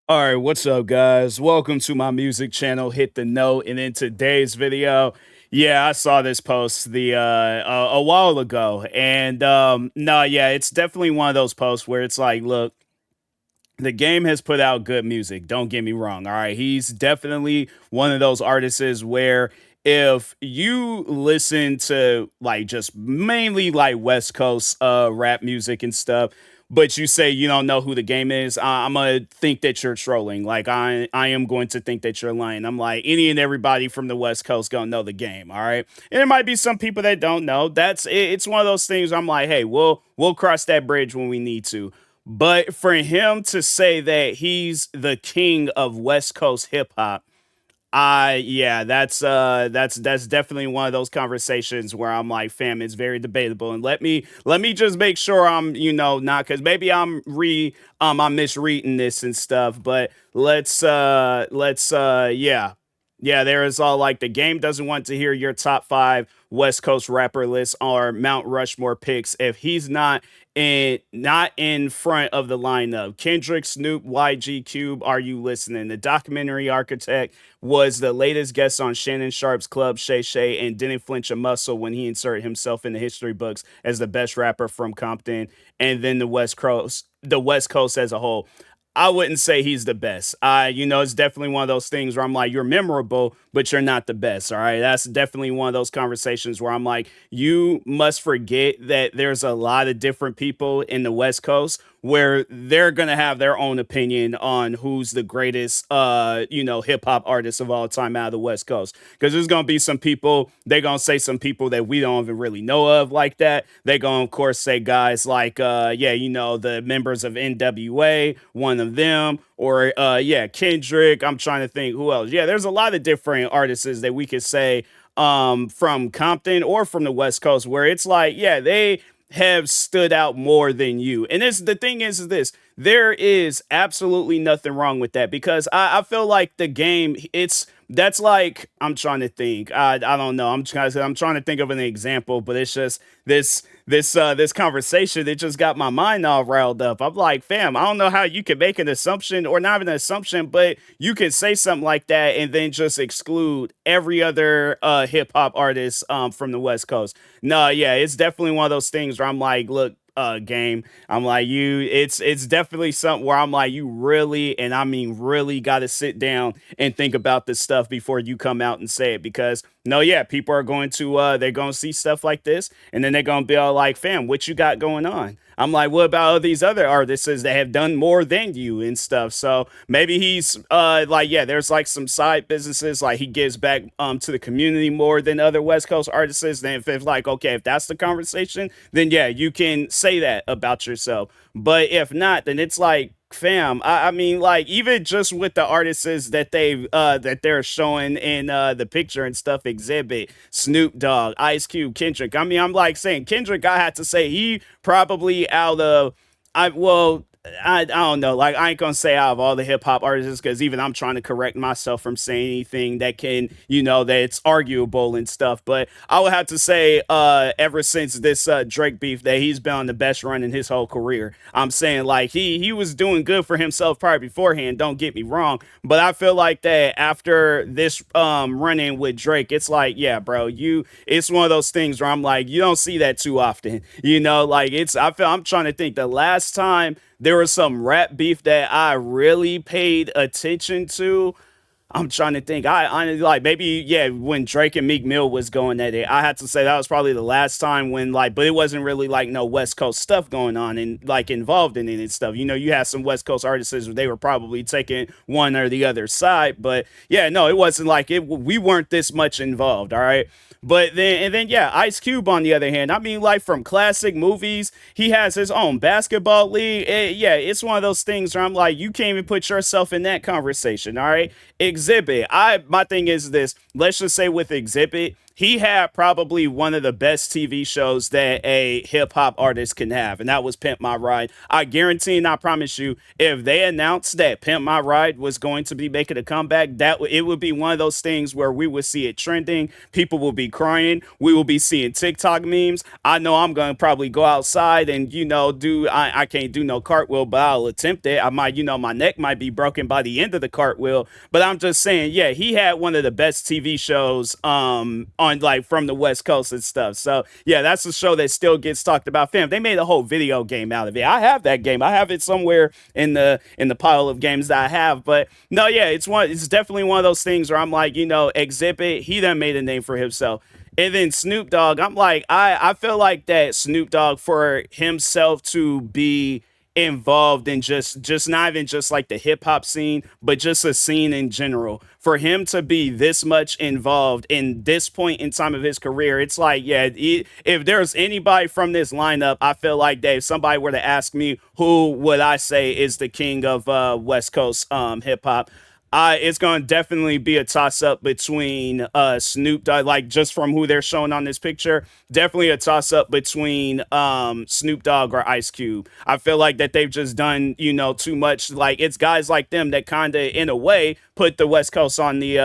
All right, what's up, guys? Welcome to my music channel. Hit the note, and in today's video, yeah, I saw this post a while ago, and no, yeah, it's definitely one of those posts where it's like, look, the game has put out good music. Don't get me wrong. All right. He's definitely one of those artists where if you listen to like just mainly like West Coast rap music and stuff, but you say you don't know who the game is, I'm gonna think that you're trolling. Like I am going to think that you're lying. I'm like any and everybody from the West Coast gonna know the game. All right. And there might be some people that don't know. It's one of those things where I'm like, hey, we'll cross that bridge when we need to. But for him to say that he's the king of West Coast hip hop, I yeah, that's definitely one of those conversations where I'm like, fam, it's very debatable. And let me just make sure I'm, not because maybe I'm misreading this and stuff, but let's yeah. Yeah, there is all like the game doesn't want to hear your top five West Coast rapper list or Mount Rushmore picks if he's not in front of the lineup. Kendrick, Snoop, YG, Cube, are you listening? The documentary architect was the latest guest on Shannon Sharp's Club Shay Shay and didn't flinch a muscle when he inserted himself in the history books as the best rapper from Compton and then the West Coast as a whole. I wouldn't say he's the best. It's definitely one of those things where I'm like, you're memorable, but you're not the best. All right. That's definitely one of those conversations where I'm like, you must forget that there's a lot of different people in the West Coast where they're gonna have their own opinion on who's the greatest hip hop artist of all time out of the West Coast. Because there's gonna be some people, they're gonna say some people that we don't even really know of like that. They're gonna of course say guys like the members of NWA, one of them, or Kendrick. I'm trying to think who else. Yeah, there's a lot of different artists that we could say from Compton or from the West Coast where it's like, yeah, they have stood out more than you. And this the thing is this there is absolutely nothing wrong with that because I feel like the game that's like I'm trying to think. I don't know. I'm trying to think of an example, but it's just this conversation that just got my mind all riled up. I'm like, fam, I don't know how you can make an assumption or not even an assumption, but you can say something like that and then just exclude every other hip hop artist from the West Coast. No, yeah, it's definitely one of those things where I'm like, look, game. I'm like it's definitely something where I'm like you really and I mean really got to sit down and think about this stuff before you come out and say it because no, yeah, people are going to they're going to see stuff like this and then they're going to be all like, "Fam, what you got going on?" I'm like, "What about all these other artists that have done more than you and stuff?" So maybe he's like, yeah, there's like some side businesses like he gives back to the community more than other West Coast artists. Then if it's like, okay, if that's the conversation, then yeah, you can say that about yourself. But if not, then it's like, fam, I mean, like even just with the artists that they're showing in the picture and stuff, exhibit Snoop Dogg, Ice Cube, Kendrick. I mean, I'm like saying Kendrick, I had to say he probably out of I well I don't know. Like I ain't gonna say out of all the hip hop artists because even I'm trying to correct myself from saying anything that can, that it's arguable and stuff. But I would have to say, ever since this Drake beef, that he's been on the best run in his whole career. I'm saying like he was doing good for himself probably beforehand. Don't get me wrong, but I feel like that after this run in with Drake, it's like yeah, bro, it's one of those things where I'm like you don't see that too often. Like I'm trying to think the last time there was some rap beef that I really paid attention to. I'm trying to think. I like maybe yeah when Drake and Meek Mill was going at it. I had to say that was probably the last time when like, but it wasn't really like no West Coast stuff going on and like involved in it and stuff. You had some West Coast artists they were probably taking one or the other side, but yeah, no, it wasn't like it. We weren't this much involved. All right. But then yeah, Ice Cube on the other hand, I mean like from classic movies, he has his own basketball league. Yeah, it's one of those things where I'm like, you can't even put yourself in that conversation. All right, Exhibit. My thing is this. Let's just say with Exhibit, he had probably one of the best TV shows that a hip hop artist can have, and that was Pimp My Ride. I guarantee and I promise you, if they announced that Pimp My Ride was going to be making a comeback, it would be one of those things where we would see it trending. People will be crying. We will be seeing TikTok memes. I know I'm going to probably go outside and, I can't do no cartwheel, but I'll attempt it. I might, my neck might be broken by the end of the cartwheel. But I'm just saying, yeah, he had one of the best TV shows on like from the West Coast and stuff. So yeah, that's a show that still gets talked about. Fam, they made a whole video game out of it. I have that game. I have it somewhere in the pile of games that I have. But no, yeah, it's definitely one of those things where I'm like, Exhibit, he done made a name for himself. And then Snoop Dogg, I'm like, I feel like that Snoop Dogg for himself to be involved in just not even just like the hip hop scene, but just a scene in general. For him to be this much involved in this point in time of his career, it's like, yeah, if there's anybody from this lineup, I feel like that if somebody were to ask me who would I say is the king of West Coast hip hop, it's going to definitely be a toss up between Snoop Dogg, like just from who they're showing on this picture. Definitely a toss up between Snoop Dogg or Ice Cube. I feel like that they've just done, too much. Like it's guys like them that kind of, in a way, put the West Coast on the,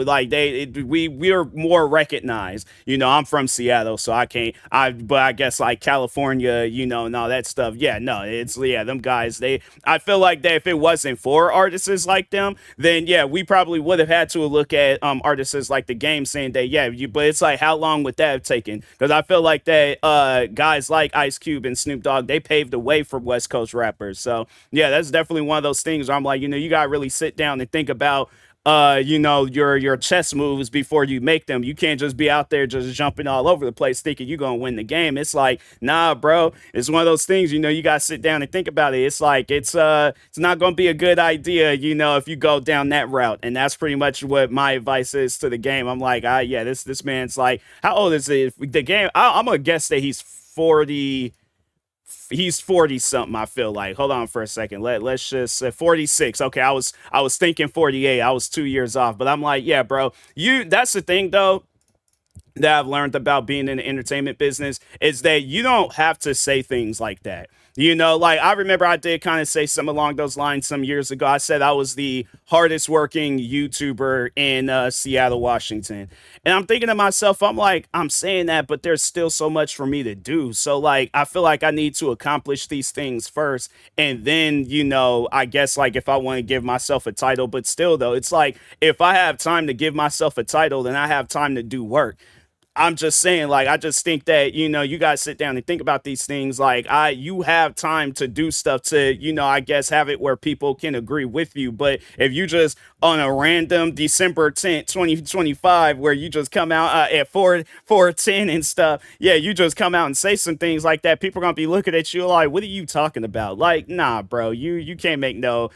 like we're more recognized. I'm from Seattle, so but I guess like California, and all that stuff. Yeah, no, them guys. I feel like that if it wasn't for artists like them, then yeah, we probably would have had to look at artists like the game saying that yeah, but it's like how long would that have taken? Because I feel like that guys like Ice Cube and Snoop Dogg, they paved the way for West Coast rappers. So yeah, that's definitely one of those things where I'm like, you gotta really sit down and think about your chess moves before you make them. You can't just be out there just jumping all over the place thinking you're gonna win the game. It's like, nah, bro. It's one of those things, you gotta sit down and think about it. It's like it's not gonna be a good idea, if you go down that route. And that's pretty much what my advice is to the game. I'm like, yeah, this man's like, how old is it? The game, I'm gonna guess that he's 40 something. I feel like, hold on for a second, let's just say 46. Okay, I was thinking 48. I was 2 years off, but I'm like, yeah, bro, that's the thing though that I've learned about being in the entertainment business is that you don't have to say things like that. Like I remember I did kind of say something along those lines some years ago. I said I was the hardest working YouTuber in Seattle, Washington. And I'm thinking to myself, I'm like, I'm saying that, but there's still so much for me to do. So like, I feel like I need to accomplish these things first. And then, I guess like if I want to give myself a title, but still though, it's like, if I have time to give myself a title, then I have time to do work. I'm just saying, like, I just think that, you guys sit down and think about these things. Like, you have time to do stuff to, I guess have it where people can agree with you. But if you just on a random December 10th, 2025, where you just come out at 4:10 and stuff, yeah, you just come out and say some things like that, people are going to be looking at you like, what are you talking about? Like, nah, bro, you can't make no,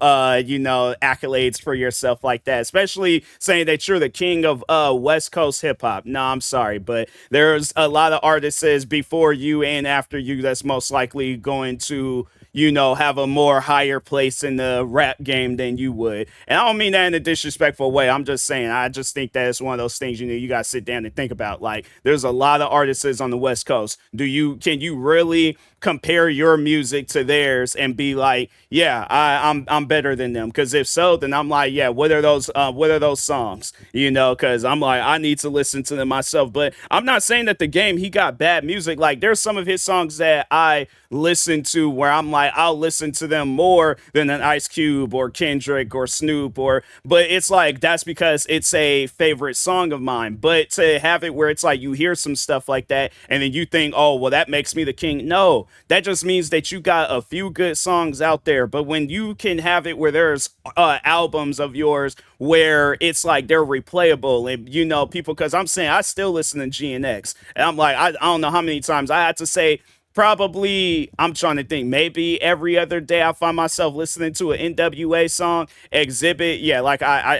accolades for yourself like that, especially saying that you're the king of West Coast hip hop. No, I'm sorry, but there's a lot of artists before you and after you that's most likely going to, have a more higher place in the rap game than you would. And I don't mean that in a disrespectful way. I'm just saying, I just think that it's one of those things, you got to sit down and think about. Like, there's a lot of artists on the West Coast. Can you really compare your music to theirs and be like, yeah, I'm better than them? Because if so, then I'm like, yeah, what are those songs? Because I'm like, I need to listen to them myself. But I'm not saying that the game, he got bad music. Like, there's some of his songs that I listen to where I'm like, I'll listen to them more than an Ice Cube or Kendrick or Snoop, but it's like, that's because it's a favorite song of mine. But to have it where it's like you hear some stuff like that and then you think, oh, well, that makes me the king. No, that just means that you got a few good songs out there. But when you can have it where there's albums of yours where it's like they're replayable and people, because I'm saying I still listen to GNX and I'm like, I don't know how many times I had to say, probably, I'm trying to think, maybe every other day I find myself listening to an NWA song. Exhibit, yeah, like I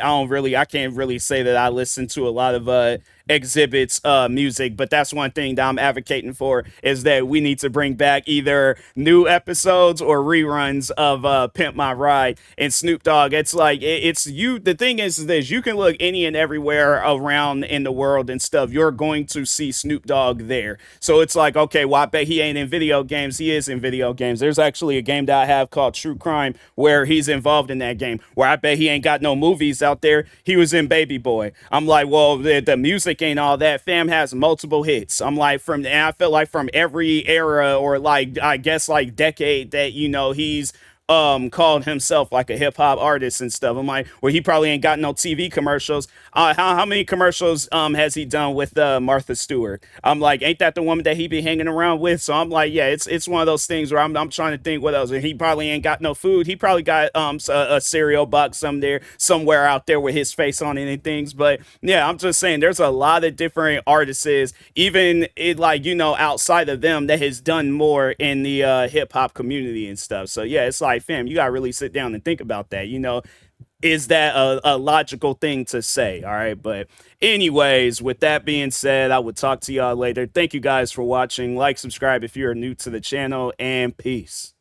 can't really say that I listen to a lot of exhibits music. But that's one thing that I'm advocating for, is that we need to bring back either new episodes or reruns of Pimp My Ride. And Snoop Dogg, it's like it's you. The thing is this: you can look any and everywhere around in the world and stuff, you're going to see Snoop Dogg there. So it's like, okay, well, I bet he ain't in video games. He is in video games. There's actually a game that I have called True Crime where he's involved in that game, where I bet he ain't got no movies out there. He was in Baby Boy. I'm like, well, the music ain't all that. Fam has multiple hits. I'm like, and I feel like from every era, or like, I guess like decade that, he's called himself like a hip hop artist and stuff. I'm like, well, he probably ain't got no TV commercials. How many commercials has he done with Martha Stewart? I'm like, ain't that the woman that he be hanging around with? So I'm like, yeah, it's one of those things where I'm trying to think what else. And he probably ain't got no food. He probably got a cereal box somewhere out there with his face on it and things. But yeah, I'm just saying there's a lot of different artists, even it, like, outside of them, that has done more in the hip hop community and stuff. So yeah, it's like, fam, you gotta really sit down and think about that. Is that a logical thing to say? All right. But anyways, with that being said, I would talk to y'all later. Thank you guys for watching. Like, subscribe if you're new to the channel, and peace.